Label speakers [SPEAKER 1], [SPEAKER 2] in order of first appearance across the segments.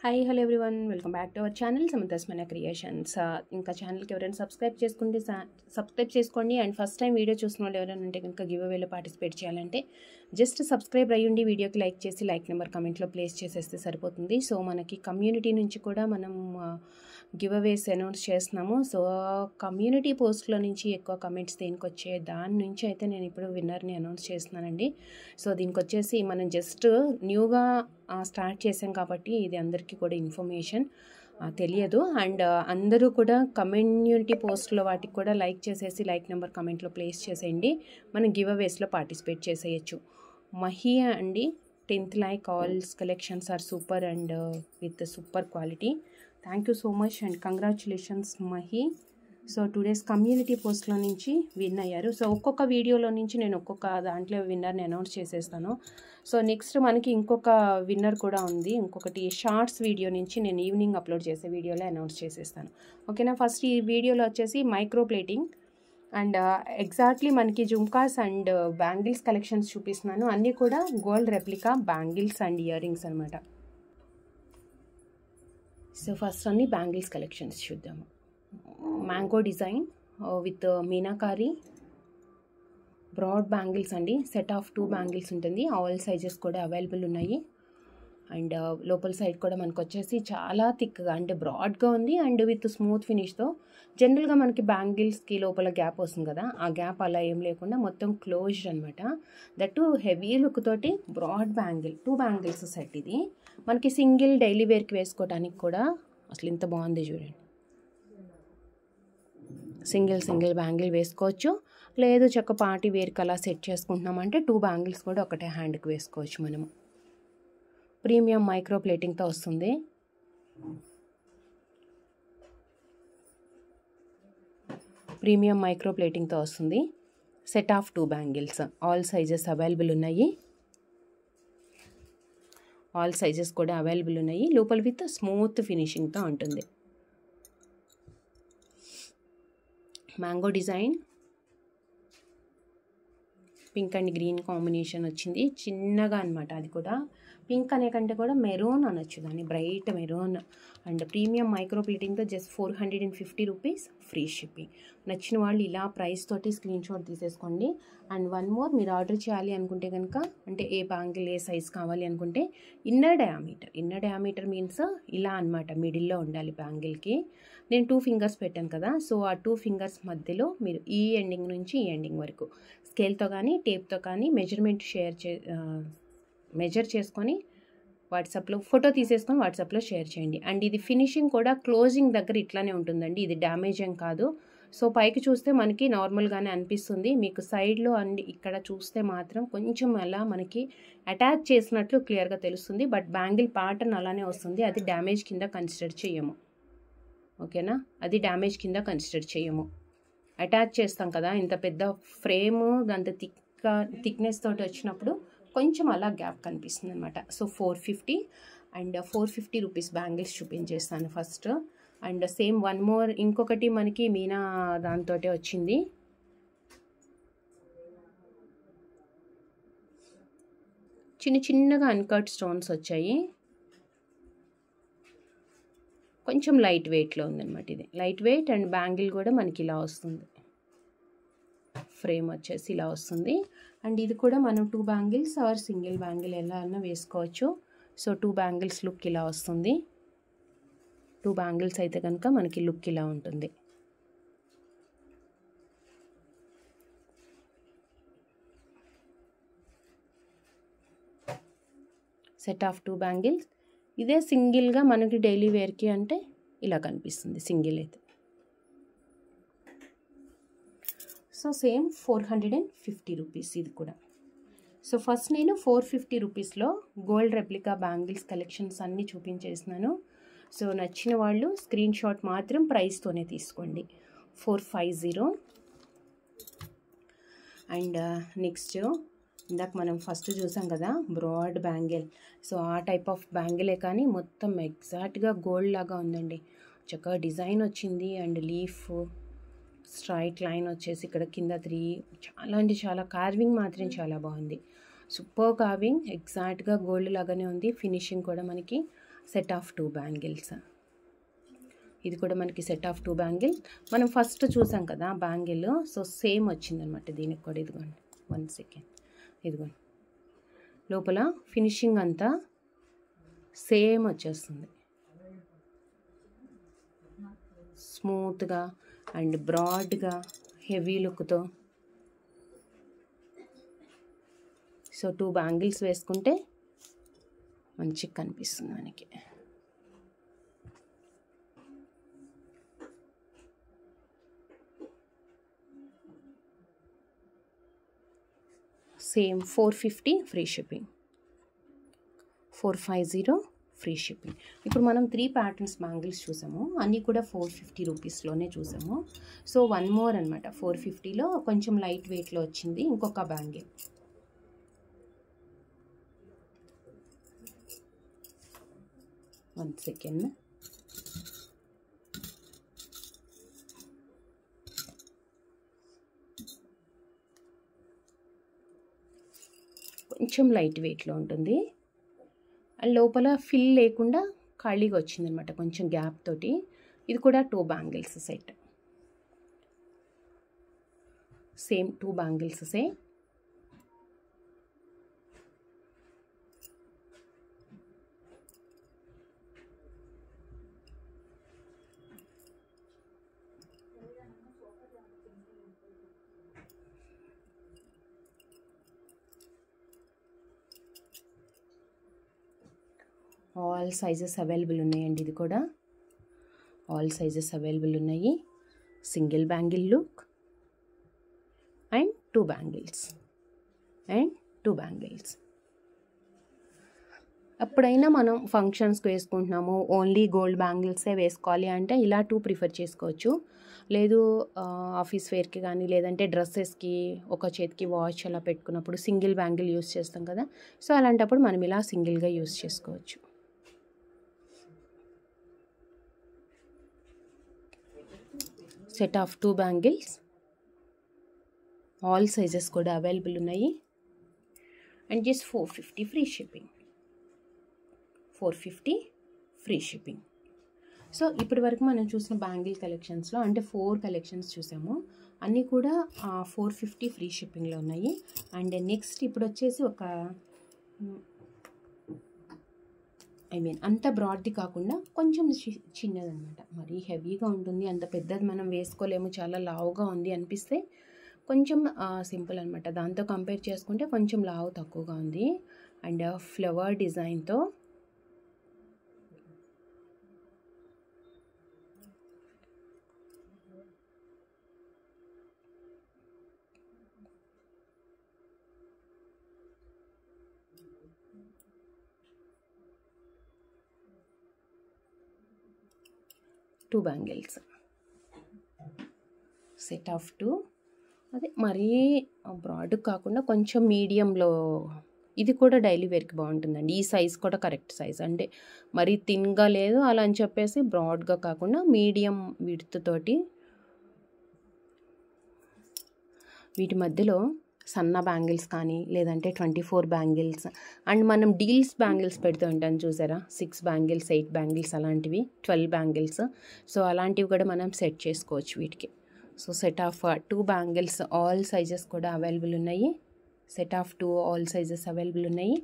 [SPEAKER 1] Hi hello everyone, welcome back to our channel Samantha's మన creations. ఇంకా ఛానల్కి ఎవరైనా సబ్స్క్రైబ్ చేసుకోండి. అండ్ ఫస్ట్ టైం వీడియో చూసిన వాళ్ళు ఎవరైనా ఉంటే కనుక గివ్ అవేలో పార్టిసిపేట్ చేయాలంటే జస్ట్ సబ్స్క్రైబ్ అయ్యండి, వీడియోకి లైక్ చేసి లైక్ నెంబర్ కమెంట్లో ప్లేస్ చేసేస్తే సరిపోతుంది. సో మనకి కమ్యూనిటీ నుంచి కూడా మనం గివ్ అవేస్ అనౌన్స్ చేస్తున్నాము. సో కమ్యూనిటీ పోస్ట్లో నుంచి ఎక్కువ కమెంట్స్ దేనికి వచ్చే దాని నుంచి అయితే నేను ఇప్పుడు విన్నర్ని అనౌన్స్ చేస్తున్నానండి. సో దీనికి వచ్చేసి మనం జస్ట్ న్యూగా స్టార్ట్ చేసాం కాబట్టి ఇది అందరికీ కూడా ఇన్ఫర్మేషన్ తెలియదు. అండ్ అందరూ కూడా కమ్యూనిటీ పోస్ట్లో వాటికి కూడా లైక్ చేసేసి లైక్ నెంబర్ కమెంట్లో ప్లేస్ చేసేయండి. మనం గివ్ అవేస్లో పార్టిసిపేట్ చేసేయచ్చు. మహియా అండి, 10th like, also collections are super and with super quality. Thank you so much and congratulations Mahi. So 2 days community పోస్ట్లో నుంచి విన్ అయ్యారు. సో ఒక్కొక్క వీడియోలో నుంచి నేను ఒక్కొక్క దాంట్లో విన్నర్ని అనౌన్స్ చేసేస్తాను. సో నెక్స్ట్ మనకి ఇంకొక విన్నర్ కూడా ఉంది. ఇంకొకటి షార్ట్స్ వీడియో నుంచి నేను ఈవినింగ్ అప్లోడ్ చేసే వీడియోలో అనౌన్స్ చేసేస్తాను. ఓకేనా. ఫస్ట్ ఈ వీడియోలో వచ్చేసి మైక్రో ప్లేటింగ్ అండ్ ఎగ్జాక్ట్లీ మనకి జుమ్కాస్ అండ్ బ్యాంగిల్స్ కలెక్షన్స్ చూపిస్తున్నాను. అన్నీ కూడా gold replica bangles and earrings అనమాట. సో ఫస్ట్ అన్ని బ్యాంగిల్స్ కలెక్షన్స్ చూద్దాము. Mango design with meenakari broad bangles అండి. సెట్ ఆఫ్ 2 బ్యాంగిల్స్ ఉంటుంది. ఆల్ సైజెస్ కూడా అవైలబుల్ ఉన్నాయి. అండ్ లోపల సైడ్ కూడా మనకు వచ్చేసి చాలా థిక్గా అంటే బ్రాడ్గా ఉంది అండ్ విత్ స్మూత్ ఫినిష్తో. జనరల్గా మనకి బ్యాంగిల్స్కి లోపల గ్యాప్ వస్తుంది కదా, ఆ గ్యాప్ అలా ఏం లేకుండా మొత్తం క్లోజ్డ్ అనమాట. దట్టు హెవీ లుక్ తోటి బ్రాడ్ బ్యాంగిల్ 2 బ్యాంగిల్స్ సెట్. ఇది మనకి సింగిల్ డైలీ వేర్కి వేసుకోవడానికి కూడా అసలు ఇంత బాగుంది చూడండి. సింగిల్ బ్యాంగిల్ వేసుకోవచ్చు, లేదు చక్క పార్టీ వేర్కి అలా సెట్ చేసుకుంటున్నామంటే 2 బ్యాంగిల్స్ కూడా ఒకటే హ్యాండ్కి వేసుకోవచ్చు మనము. ప్రీమియం మైక్రో ప్లేటింగ్తో వస్తుంది. ప్రీమియం మైక్రో ప్లేటింగ్తో వస్తుంది. Set of 2 bangles. All sizes available ఉన్నాయి. ఆల్ సైజెస్ కూడా అవైలబుల్ ఉన్నాయి. లోపల విత్ స్మూత్ ఫినిషింగ్తో ఉంటుంది. Mango design pink and green combination వచ్చింది. చిన్నగా అనమాట. అది కూడా పింక్ అనే కంటే కూడా మెరూన్ అనొచ్చు దాన్ని, bright maroon. And premium micro ప్లేటింగ్తో జస్ట్ 450 రూపీస్, ఫ్రీ షిప్పింగ్. నచ్చిన వాళ్ళు ఇలా ప్రైస్ తోటి స్క్రీన్ షాట్ తీసేసుకోండి. అండ్ వన్ మోర్, మీరు ఆర్డర్ చేయాలి అనుకుంటే కనుక, అంటే ఏ బ్యాంగిల్ ఏ సైజ్ కావాలి అనుకుంటే ఇన్నర్ డయామీటర్ మీన్స్ ఇలా అనమాట, మిడిల్లో ఉండాలి బ్యాంగిల్కి. నేను 2 ఫింగర్స్ పెట్టాను కదా, సో ఆ 2 ఫింగర్స్ మధ్యలో మీరు ఈ ఎండింగ్ నుంచి ఈ ఎండింగ్ వరకు స్కేల్తో కానీ టేప్తో కానీ మెజర్ చేసుకొని వాట్సాప్లో ఫోటో తీసేసుకొని వాట్సాప్లో షేర్ చేయండి. అండ్ ఇది ఫినిషింగ్ కూడా క్లోజింగ్ దగ్గర ఇట్లానే ఉంటుందండి. ఇది డ్యామేజ్ ఏం కాదు. సో పైకి చూస్తే మనకి నార్మల్గానే అనిపిస్తుంది. మీకు సైడ్లో అండ్ ఇక్కడ చూస్తే మాత్రం కొంచెం అలా మనకి అటాచ్ చేసినట్లు క్లియర్గా తెలుస్తుంది. బట్ బ్యాంగిల్ ప్యాటర్న్ అలానే వస్తుంది. అది డ్యామేజ్ కింద కన్సిడర్ చేయము. ఓకేనా, అది డ్యామేజ్ కింద కన్సిడర్ చేయము. అటాచ్ చేస్తాం కదా, ఇంత పెద్ద ఫ్రేము అంత థిక్నెస్ తోటి వచ్చినప్పుడు కొంచెం అలా గ్యాప్ కనిపిస్తుంది అనమాట. సో 450 అండ్ 450 రూపీస్ బ్యాంగిల్స్ చూపించేస్తాను first. And same one more ఇంకొకటి మనకి మీనా దాంతో వచ్చింది. చిన్నగా అన్కట్ స్టోన్స్ వచ్చాయి. కొంచెం లైట్ వెయిట్లో ఉందన్నమాట. ఇది లైట్ వెయిట్ అండ్ బ్యాంగిల్ కూడా మనకి ఇలా వస్తుంది. ఫ్రేమ్ వచ్చేసి ఇలా వస్తుంది. అండ్ ఇది కూడా మనం 2 బ్యాంగిల్స్ ఆర్ సింగిల్ బ్యాంగిల్ ఎలా అన్నా వేసుకోవచ్చు. సో 2 బ్యాంగిల్స్ లుక్ ఇలా వస్తుంది. 2 బ్యాంగిల్స్ అయితే కనుక మనకి లుక్ ఇలా ఉంటుంది. Set of 2 bangles. ఇదే సింగిల్గా మనకి డైలీ వేర్కి అంటే ఇలా కనిపిస్తుంది సింగిల్ అయితే. సో సేమ్ 450 రూపీస్ ఇది కూడా. సో ఫస్ట్ నేను 450 రూపీస్లో గోల్డ్ రెప్లికా బ్యాంగిల్స్ కలెక్షన్స్ అన్నీ చూపించేసినాను. సో నచ్చిన వాళ్ళు స్క్రీన్ షాట్ మాత్రం ప్రైస్తోనే తీసుకోండి. 450. అండ్ నెక్స్ట్ ఇందాక మనం ఫస్ట్ చూసాం కదా బ్రాడ్ బ్యాంగిల్. సో ఆ టైప్ ఆఫ్ బ్యాంగిలే కానీ మొత్తం ఎగ్జాక్ట్గా గోల్డ్ లాగా ఉందండి. చక్కగా డిజైన్ వచ్చింది అండ్ లీఫ్ స్ట్రైట్ లైన్ వచ్చేసి ఇక్కడ కింద 3 చాలా అంటే చాలా కార్వింగ్ మాత్రం చాలా బాగుంది. సూపర్ కార్వింగ్, ఎగ్జాక్ట్గా గోల్డ్ లాగానే ఉంది. ఫినిషింగ్ కూడా మనకి సెట్ ఆఫ్ 2 బ్యాంగిల్స్. ఇది కూడా మనకి సెట్ ఆఫ్ 2 బ్యాంగిల్. మనం ఫస్ట్ చూసాం కదా బ్యాంగిల్, సో సేమ్ వచ్చిందనమాట దీనికి కూడా. ఇదిగోండి 1 సెకండ్, ఇదిగోండి లోపల ఫినిషింగ్ అంతా సేమ్ వచ్చేస్తుంది, స్మూత్గా అండ్ బ్రాడ్గా హెవీ లుక్తో. సో 2 బ్యాంగిల్స్ వేసుకుంటే మంచిగా కనిపిస్తుంది మనకి. Same 450 free shipping, 450 free shipping. ఇప్పుడు మనం 3 ప్యాటర్న్స్ బ్యాంగిల్స్ చూసాము, అన్నీ కూడా 450 రూపీస్లోనే చూసాము. సో 1 మోర్ అనమాట, 450లో కొంచెం లైట్ వెయిట్లో వచ్చింది ఇంకొక బ్యాంగిల్. వన్ సెకండ్, కొంచెం లైట్ వెయిట్లో ఉంటుంది అండ్ లోపల ఫిల్ లేకుండా ఖాళీగా వచ్చిందనమాట కొంచెం గ్యాప్ తోటి. ఇది కూడా 2 bangles set, same 2 bangles same. All sizes available ఉన్నాయండి. ఇది కూడా ఆల్ సైజెస్ అవైలబుల్ ఉన్నాయి. Single bangle look and 2 bangles and 2 bangles. ఎప్పుడైనా మనం ఫంక్షన్స్కి వేసుకుంటున్నాము, ఓన్లీ గోల్డ్ బ్యాంగిల్సే వేసుకోవాలి అంటే ఇలా 2 ప్రిఫర్ చేసుకోవచ్చు. లేదు ఆఫీస్ వేర్కి కానీ లేదంటే డ్రెస్సెస్కి ఒక చేతికి వాచ్ అలా పెట్టుకున్నప్పుడు సింగిల్ బ్యాంగిల్ యూస్ చేస్తాం కదా, సో అలాంటప్పుడు మనం ఇలా సింగిల్గా యూస్ చేసుకోవచ్చు. Set of 2 bangles, all sizes కూడా అవైలబుల్ ఉన్నాయి and just 450 free shipping, 450 free shipping. So ఇప్పటి వరకు మనం చూసిన బ్యాంగిల్ కలెక్షన్స్లో అంటే 4 కలెక్షన్స్ చూసాము, అన్నీ కూడా 450 ఫ్రీ షిప్పింగ్లో ఉన్నాయి. అండ్ నెక్స్ట్ ఇప్పుడు వచ్చేసి ఒక అంత బ్రాడ్ది కాకుండా కొంచెం చిన్నదనమాట. మరీ హెవీగా ఉంటుంది, అంత పెద్దది మనం వేసుకోలేము, చాలా లావుగా ఉంది అనిపిస్తే కొంచెం సింపుల్ అనమాట. దాంతో కంపేర్ చేసుకుంటే కొంచెం లావు తక్కువగా ఉంది అండ్ ఫ్లవర్ డిజైన్తో టూ బ్యాంగిల్స్, సెట్ ఆఫ్ 2. అదే మరీ బ్రాడ్ కాకుండా కొంచెం మీడియంలో, ఇది కూడా డైలీ వేర్కి బాగుంటుందండి. ఈ సైజ్ కూడా కరెక్ట్ సైజ్, అంటే మరీ థిన్గా లేదు అలా అని చెప్పేసి బ్రాడ్గా కాకుండా మీడియం విడ్త్ తోటి. వీటి మధ్యలో సన్న బ్యాంగిల్స్ కానీ లేదంటే 24 బ్యాంగిల్స్ అండ్ మనం డీల్స్ బ్యాంగిల్స్ పెడుతూ ఉంటాం చూసారా, 6 బ్యాంగిల్స్ 8 బ్యాంగిల్స్ అలాంటివి, 12 బ్యాంగిల్స్. సో అలాంటివి కూడా మనం సెట్ చేసుకోవచ్చు వీటికి. So set of 2 bangles, all sizes కూడా అవైలబుల్ ఉన్నాయి. Set of 2 all sizes available ఉన్నాయి.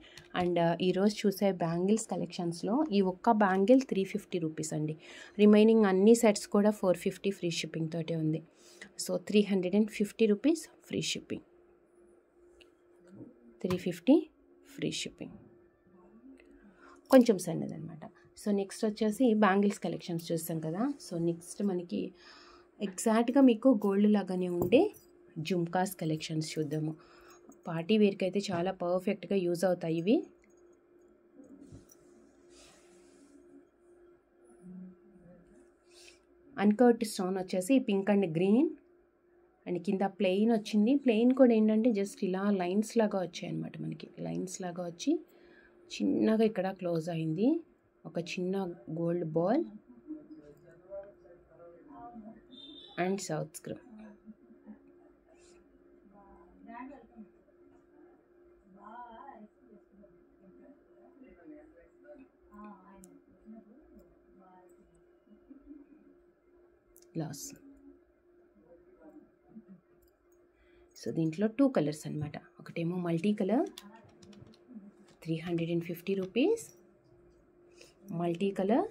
[SPEAKER 1] అండ్ ఈరోజు చూసే బ్యాంగిల్స్ కలెక్షన్స్లో ఈ ఒక్క బ్యాంగిల్ 350 రూపీస్ అండి. రిమైనింగ్ అన్ని సెట్స్ కూడా 450 ఫ్రీ షిప్పింగ్ తోటే ఉంది. So 350 rupees free shipping, 350 free shipping, కొంచెం సన్నదనమాట. సో నెక్స్ట్ వచ్చేసి బ్యాంగిల్స్ కలెక్షన్స్ చూస్తాం కదా. సో నెక్స్ట్ మనకి ఎగ్జాక్ట్గా మీకు గోల్డ్ లాగానే ఉండే జుమ్కాస్ కలెక్షన్స్ చూద్దాము. పార్టీ వేర్కి అయితే చాలా పర్ఫెక్ట్గా యూజ్ అవుతాయి ఇవి. అన్కట్ స్టోన్ వచ్చేసి పింక్ అండ్ గ్రీన్ అండ్ కింద ప్లెయిన్ వచ్చింది. ప్లెయిన్ కూడా ఏంటంటే జస్ట్ ఇలా లైన్స్ లాగా వచ్చాయి అనమాట, మనకి లైన్స్ లాగా వచ్చి చిన్నగా ఇక్కడ క్లోజ్ అయింది. ఒక చిన్న gold ball and south screw. ఇలా వస్తుంది. సో దీంట్లో 2 కలర్స్ అనమాట. ఒకటేమో multi colour 350 rupees multi colour,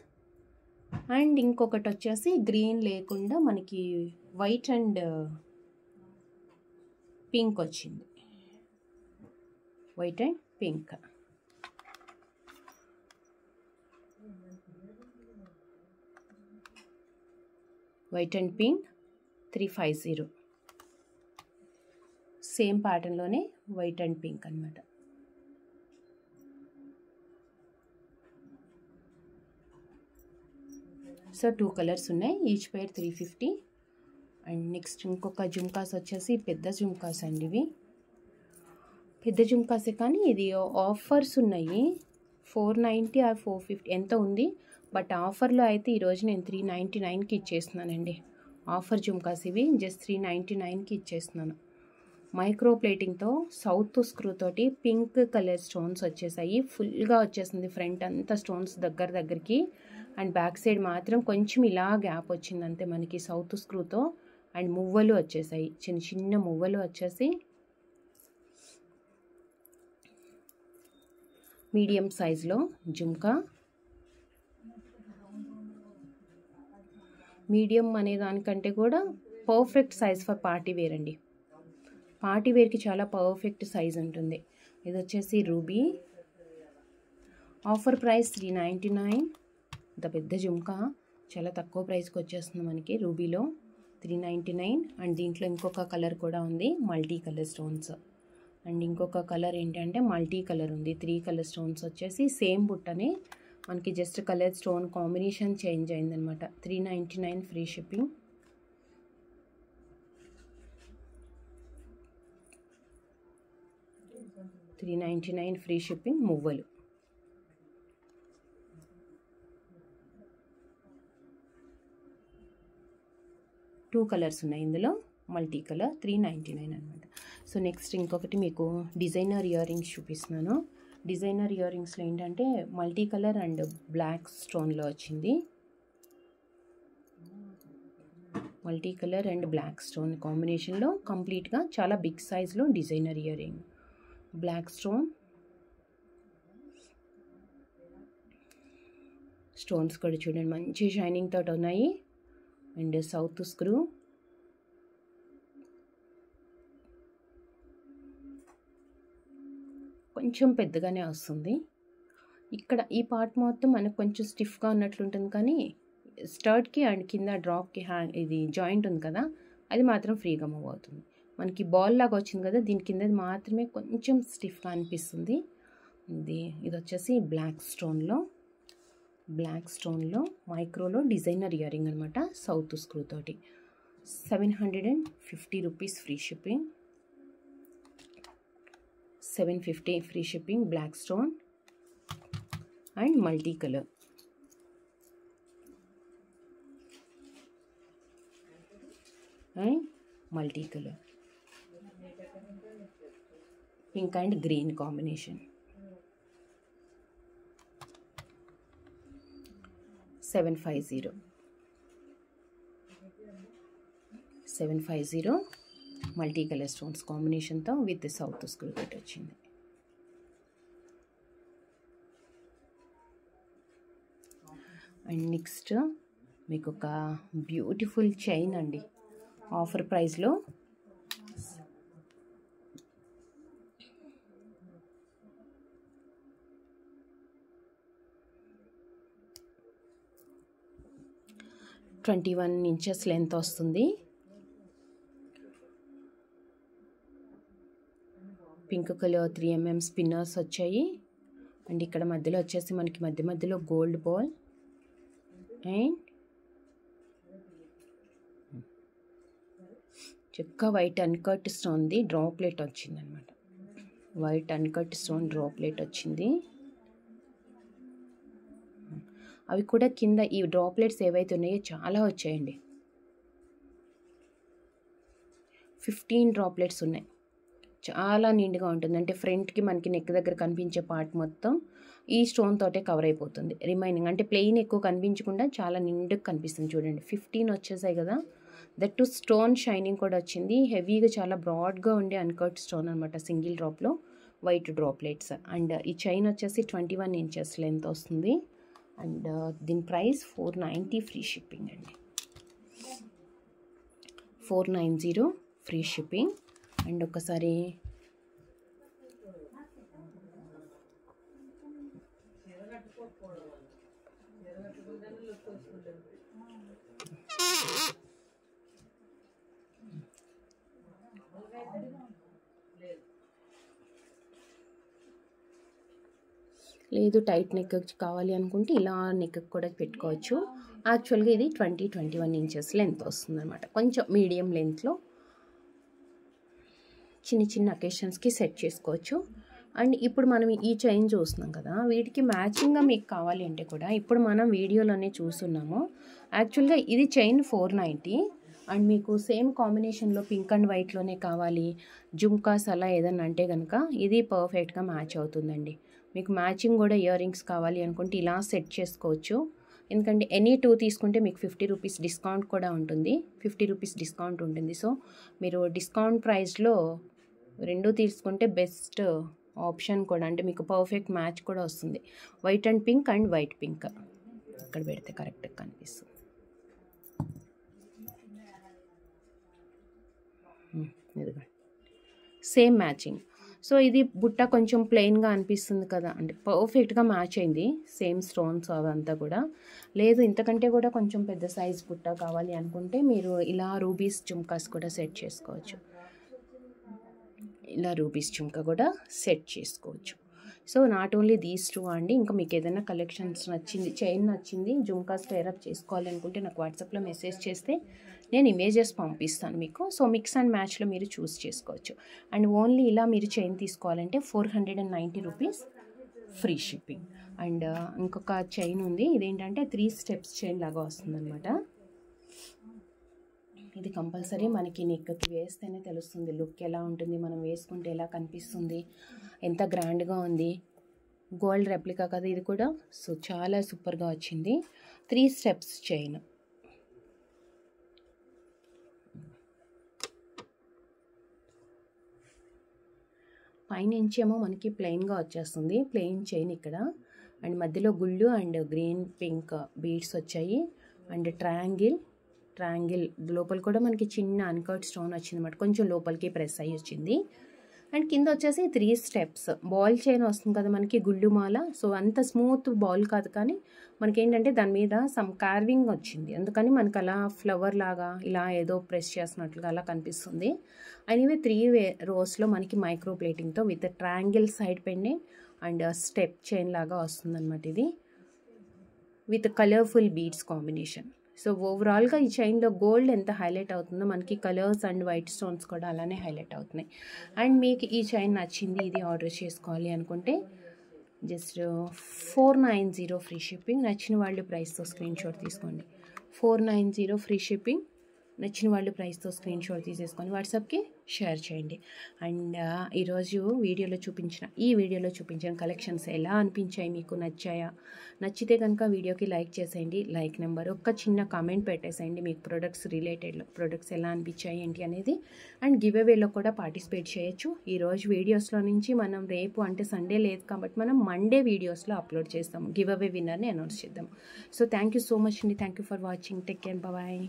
[SPEAKER 1] and ఇంకొకటి వచ్చేసి గ్రీన్ లేకుండా మనకి వైట్ అండ్ పింక్ వచ్చింది. White and pink. White and pink 350. Same ప్యాటర్న్లోనే వైట్ అండ్ పింక్ అనమాట. సో 2 కలర్స్ ఉన్నాయి, ఈచ్ పేర్ 350. అండ్ నెక్స్ట్ ఇంకొక జుమ్కాస్ వచ్చేసి పెద్ద జుమ్కాస్ అండి. ఇవి పెద్ద జుమ్కాసే కానీ ఇది ఆఫర్స్ ఉన్నాయి. 490 ఆర్ 450 ఎంత ఉంది, బట్ ఆఫర్లో అయితే ఈరోజు నేను 399కి ఇచ్చేస్తున్నానండి. ఆఫర్ జుమ్కాస్ ఇవి జస్ట్ 399కి ఇచ్చేస్తున్నాను. మైక్రో ప్లేటింగ్తో సౌత్ స్క్రూ తోటి పింక్ కలర్ స్టోన్స్ వచ్చేసాయి. ఫుల్గా వచ్చేసింది ఫ్రంట్ అంతా స్టోన్స్ దగ్గరికి, అండ్ బ్యాక్ సైడ్ మాత్రం కొంచెం ఇలా గ్యాప్ వచ్చింది అంతే మనకి సౌత్ స్క్రూతో. అండ్ మువ్వలు వచ్చేసాయి, చిన్న చిన్న మువ్వలు వచ్చేసి మీడియం సైజులో జుమ్కా. మీడియం అనే దానికంటే కూడా perfect size for party wear అండి. పార్టీ వేర్కి చాలా పర్ఫెక్ట్ సైజ్ ఉంటుంది. ఇది వచ్చేసి రూబీ, ఆఫర్ ప్రైస్ 399. ఇంత పెద్ద జుమ్కా చాలా తక్కువ ప్రైస్కి వచ్చేస్తుంది మనకి రూబీలో 399. అండ్ దీంట్లో ఇంకొక కలర్ కూడా ఉంది, మల్టీ కలర్ స్టోన్స్. అండ్ ఇంకొక కలర్ ఏంటంటే మల్టీ కలర్ ఉంది, 3 కలర్ స్టోన్స్ వచ్చేసి సేమ్ బుట్టనే మనకి just colour stone combination change అయిందనమాట. 399 ఫ్రీ షిప్పింగ్. $399 free shipping. మువ్వలు టూ కలర్స్ ఉన్నాయి ఇందులో, మల్టీ కలర్ 399 అనమాట. సో నెక్స్ట్ ఇంకొకటి మీకు డిజైనర్ ఇయర్ రింగ్స్ చూపిస్తున్నాను. డిజైనర్ ఇయర్ రింగ్స్లో ఏంటంటే మల్టీ కలర్ అండ్ బ్లాక్ స్టోన్లో వచ్చింది. Multi colour and black stone కాంబినేషన్లో కంప్లీట్గా చాలా బిగ్ సైజ్లో designer earring. Black stone stones కూడా చూడండి మంచి షైనింగ్ తోటి ఉన్నాయి. అండ్ సౌత్ స్క్రూ, కొంచెం పెద్దగానే వస్తుంది. ఇక్కడ ఈ పార్ట్ మొత్తం మనకు కొంచెం స్టిఫ్గా ఉన్నట్లుంటుంది, కానీ స్టర్ట్కి అండ్ కింద డ్రాప్కి ఇది జాయింట్ ఉంది కదా, అది మాత్రం ఫ్రీగా మూవ్ అవుతుంది. మనకి బాల్ లాగా వచ్చింది కదా, దీని కింద మాత్రమే కొంచెం స్టిఫ్గా అనిపిస్తుంది. ఇది వచ్చేసి బ్లాక్ స్టోన్లో మైక్రోలో డిజైనర్ ఇయర్ రింగ్ అనమాట, సౌత్ స్క్రూ తోటి. 750 rupees free shipping. 750 free shipping. Black stone and multi colour. Pink and green combination. 750 multi colour stones కాంబినేషన్తో విత్ సౌత్ స్క్రూ తోటి వచ్చింది. అండ్ నెక్స్ట్ మీకు ఒక బ్యూటిఫుల్ చైన్ అండి, ఆఫర్ ప్రైస్లో. — 21 ఇంచెస్ లెంత్ వస్తుంది. పింక్ కలర్ 3 mm స్పిన్నర్స్ వచ్చాయి. And ఇక్కడ మధ్యలో వచ్చేసి మనకి మధ్యలో గోల్డ్ బాల్ అండ్ చెక్క వైట్ అన్కట్ స్టోన్ది డ్రాప్లెట్ వచ్చింది అనమాట. వైట్ అన్కట్ స్టోన్ డ్రాప్లెట్ వచ్చింది. అవి కూడా కింద ఈ డ్రాప్లెట్స్ ఏవైతే ఉన్నాయో చాలా వచ్చాయండి. 15 డ్రాప్లెట్స్ ఉన్నాయి, చాలా నిండుగా ఉంటుంది. అంటే ఫ్రంట్కి మనకి నెక్ దగ్గర కనిపించే పార్ట్ మొత్తం ఈ స్టోన్ తోటే కవర్ అయిపోతుంది. రిమైనింగ్ అంటే ప్లెయిన్ ఎక్కువ కనిపించకుండా చాలా నిండుగా కనిపిస్తుంది. చూడండి 15 వచ్చేసాయి కదా. దట్ టు స్టోన్ షైనింగ్ కూడా వచ్చింది. హెవీగా చాలా బ్రాడ్గా ఉండే అన్కట్ స్టోన్ అనమాట. సింగిల్ డ్రాప్లో వైట్ డ్రాప్లెట్స్. అండ్ ఈ చైన్ వచ్చేసి 21 ఇంచెస్ లెంత్ వస్తుంది. అండ్ దీని ప్రైస్ 490 ఫ్రీ షిప్పింగ్ అండి. 490 ఫ్రీ షిప్పింగ్. అండ్ ఒకసారి లేదు టైట్ నెక్ కావాలి అనుకుంటే ఇలా నెక్ కూడా పెట్టుకోవచ్చు. యాక్చువల్గా ఇది 21 ఇంచెస్ లెంత్ వస్తుంది అనమాట. కొంచెం మీడియం లెంత్లో చిన్న చిన్న అకేషన్స్కి సెట్ చేసుకోవచ్చు. అండ్ ఇప్పుడు మనం ఈ చైన్ చూస్తున్నాం కదా, వీటికి మ్యాచింగ్గా మీకు కావాలి అంటే కూడా ఇప్పుడు మనం వీడియోలోనే చూస్తున్నాము. యాక్చువల్గా ఇది చైన్ 490 అండ్ మీకు సేమ్ కాంబినేషన్లో పింక్ అండ్ వైట్లోనే కావాలి, జుమ్కాస్ అలా ఏదన్నా అంటే కనుక ఇది పర్ఫెక్ట్గా మ్యాచ్ అవుతుందండి. మీకు మ్యాచింగ్ కూడా ఇయర్ రింగ్స్ కావాలి అనుకుంటే ఇలా సెట్ చేసుకోవచ్చు. ఎందుకంటే ఎనీ 2 తీసుకుంటే మీకు 50 రూపీస్ డిస్కౌంట్ కూడా ఉంటుంది. 50 రూపీస్ డిస్కౌంట్ ఉంటుంది. సో మీరు డిస్కౌంట్ ప్రైస్లో 2 తీసుకుంటే బెస్ట్ ఆప్షన్ కూడా. అంటే మీకు పర్ఫెక్ట్ మ్యాచ్ కూడా వస్తుంది. White and pink and white pink ఇక్కడ పెడితే కరెక్ట్గా కనిపిస్తుంది. ఇదిగో సేమ్ మ్యాచింగ్. సో ఇది బుట్ట కొంచెం ప్లెయిన్గా అనిపిస్తుంది కదా, అంటే పర్ఫెక్ట్గా మ్యాచ్ అయింది. సేమ్ స్టోన్స్ అవంతా కూడా. లేదు ఇంతకంటే కూడా కొంచెం పెద్ద సైజ్ బుట్ట కావాలి అనుకుంటే మీరు ఇలా రూబీస్ జుమ్కాస్ కూడా సెట్ చేసుకోవచ్చు. ఇలా రూబీస్ జుమ్కా కూడా సెట్ చేసుకోవచ్చు. సో నాట్ ఓన్లీ దీస్ 2 అండి, ఇంకా మీకు ఏదైనా కలెక్షన్స్ నచ్చింది, చైన్ నచ్చింది, జుమ్కాస్ పేరప్ చేసుకోవాలి అనుకుంటే నాకు వాట్సాప్లో మెసేజ్ చేస్తే నేను ఇమేజెస్ పంపిస్తాను మీకు. సో మిక్స్ అండ్ మ్యాచ్లో మీరు చూస్ చేసుకోవచ్చు. అండ్ ఓన్లీ ఇలా మీరు చైన్ తీసుకోవాలంటే 490 రూపీస్ ఫ్రీ షిప్పింగ్. అండ్ ఇంకొక చైన్ ఉంది, ఇదేంటంటే 3 స్టెప్స్ చైన్ లాగా వస్తుందన్నమాట. ఇది కంపల్సరీ మనకి నెక్కి వేస్తేనే తెలుస్తుంది లుక్ ఎలా ఉంటుంది, మనం వేసుకుంటే ఎలా కనిపిస్తుంది, ఎంత గ్రాండ్గా ఉంది. గోల్డ్ రెప్లికా కదా ఇది కూడా. సో చాలా సూపర్గా వచ్చింది. 3 స్టెప్స్ చైన్. పైనుంచి ఏమో మనకి ప్లెయిన్గా వచ్చేస్తుంది, ప్లెయిన్ చైన్ ఇక్కడ. అండ్ మధ్యలో గుళ్ళు అండ్ గ్రీన్ పింక్ బీడ్స్ వచ్చాయి. అండ్ ట్రయాంగిల్ లోపల కూడా మనకి చిన్న అన్కట్ స్టోన్ వచ్చింది అనమాట. కొంచెం లోపలికి ప్రెస్ అయ్యి వచ్చింది. అండ్ కింద వచ్చేసి 3 స్టెప్స్ బాల్ చైన్ వస్తుంది కదా మనకి, గుళ్ళు మాల. సో అంత స్మూత్ బాల్ కాదు, కానీ మనకి ఏంటంటే దాని మీద సమ్ కార్వింగ్ వచ్చింది, అందుకని మనకు అలా ఫ్లవర్ లాగా ఇలా ఏదో ప్రెస్ చేసినట్లుగా అలా కనిపిస్తుంది. ఎనీవే 3 రోస్లో మనకి మైక్రో ప్లేటింగ్తో with triangle side pending and step chain లాగా వస్తుంది అనమాట. ఇది with colourful beads combination. So ఓవరాల్గా ఈ చైన్లో గోల్డ్ ఎంత హైలైట్ అవుతుందో మనకి కలర్స్ అండ్ వైట్ స్టోన్స్ కూడా అలానే హైలైట్ అవుతున్నాయి. అండ్ మీకు ఈ చైన్ నచ్చింది, ఇది ఆర్డర్ చేసుకోవాలి అనుకుంటే జస్ట్ 490 ఫ్రీ షిప్పింగ్. నచ్చిన వాళ్ళు ప్రైస్తో స్క్రీన్ షాట్ తీసుకోండి. 490 ఫ్రీ షిప్పింగ్. నచ్చిన వాళ్ళు ప్రైస్తో స్క్రీన్ షాట్ తీసేసుకొని వాట్సాప్కి షేర్ చేయండి. అండ్ ఈరోజు ఈ వీడియోలో చూపించిన కలెక్షన్స్ ఎలా అనిపించాయి, మీకు నచ్చాయా? నచ్చితే కనుక వీడియోకి లైక్ చేసేయండి. లైక్ నెంబర్ ఒక చిన్న కామెంట్ పెట్టేసేయండి, మీకు ప్రొడక్ట్స్ ఎలా అనిపించాయి ఏంటి అనేది. అండ్ గివ్ అవేలో కూడా పార్టిసిపేట్ చేయొచ్చు. ఈరోజు వీడియోస్లో నుంచి మనం రేపు అంటే సండే లేదు కాబట్టి మనం మండే వీడియోస్లో అప్లోడ్ చేస్తాము. గివ్ అవే విన్నర్ని అనౌన్స్ చేద్దాం. So thank you so much అండి. Thank you for watching. Take care. Bye.